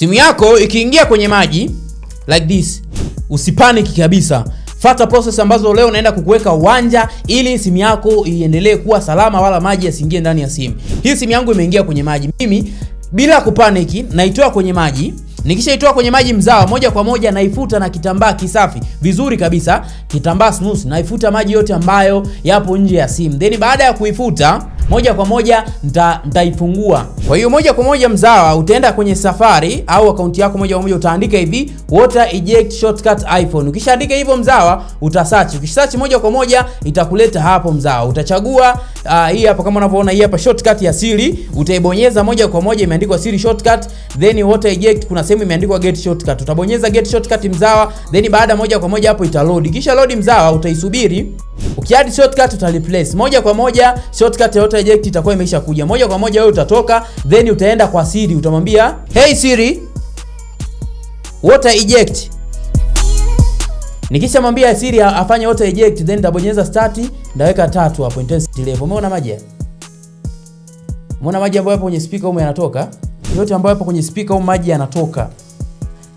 Simu yako ikiingia kwenye maji like this, usipanic kabisa. Fuata process ambazo leo naenda kukuweka uwanja ili simu yako iendelee kuwa salama wala maji yasiingie ndani ya simu. Hii simu yangu imeingia kwenye maji. Mimi bila kupaniki naitoa kwenye maji. Nikishaitoa kwenye maji mzawa, moja kwa moja naifuta na kitambaa kisafi vizuri kabisa, kitambaa smooth. Naifuta maji yote ambayo yapo nje ya simu. Then baada ya kuifuta, moja kwa moja nitaifungua. Kwa hiyo moja kwa moja mzawa, utaenda kwenye Safari au akaunti yako, moja kwa moja utaandika hivi water eject shortcut iPhone. Ukishaandika hivyo mzawa, utasearch. Ukishasearch moja kwa moja itakuleta hapo mzawa. Utachagua hii hapa kama unavyoona, hii hapa shortcut ya Siri. Utaibonyeza moja kwa moja, imeandikwa Siri shortcut, then water eject kuna sehemu imeandikwa get shortcut. Utabonyeza get shortcut mzawa, then baada moja kwa moja hapo ita load. Kisha load mzawa, utaisubiri. Ukiadd shortcut uta replace. Moja kwa moja shortcut ya water eject itakuwa imeisha kuja. Moja kwa moja wewe utatoka, then utaenda kwa Siri, utamwambia hey Siri, water eject. Nikishamwambia Siri afanye water eject, then nitabonyeza start, ndaweka 3 hapo intensity level. Umeona maji? Umeona maji ambayo hapo kwenye speaker huko yanatoka? Yote ambayo hapo kwenye speaker huko maji yanatoka.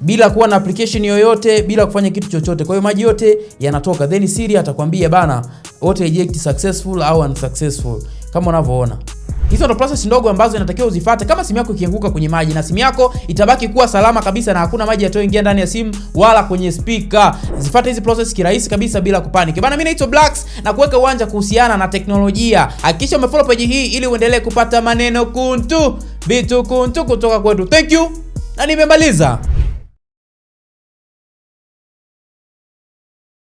Bila kuwa na application yoyote, bila kufanya kitu chochote. Kwa hiyo maji yote yanatoka. Then Siri atakwambia bana water eject successful au unsuccessful kama unavyoona. Hizo ndo process ndogo ambazo inatakiwa uzifuate kama simu yako ikianguka kwenye maji, na simu yako itabaki kuwa salama kabisa na hakuna maji yatayoingia ndani ya simu wala kwenye speaker. Zifuate hizi process kirahisi kabisa bila kupaniki. Bana, mimi naitwa Blacks na kuweka uwanja kuhusiana na teknolojia. Hakikisha umefollow page hii ili uendelee kupata maneno kuntu, vitu kuntu kutoka kwetu. Thank you. Na nimemaliza.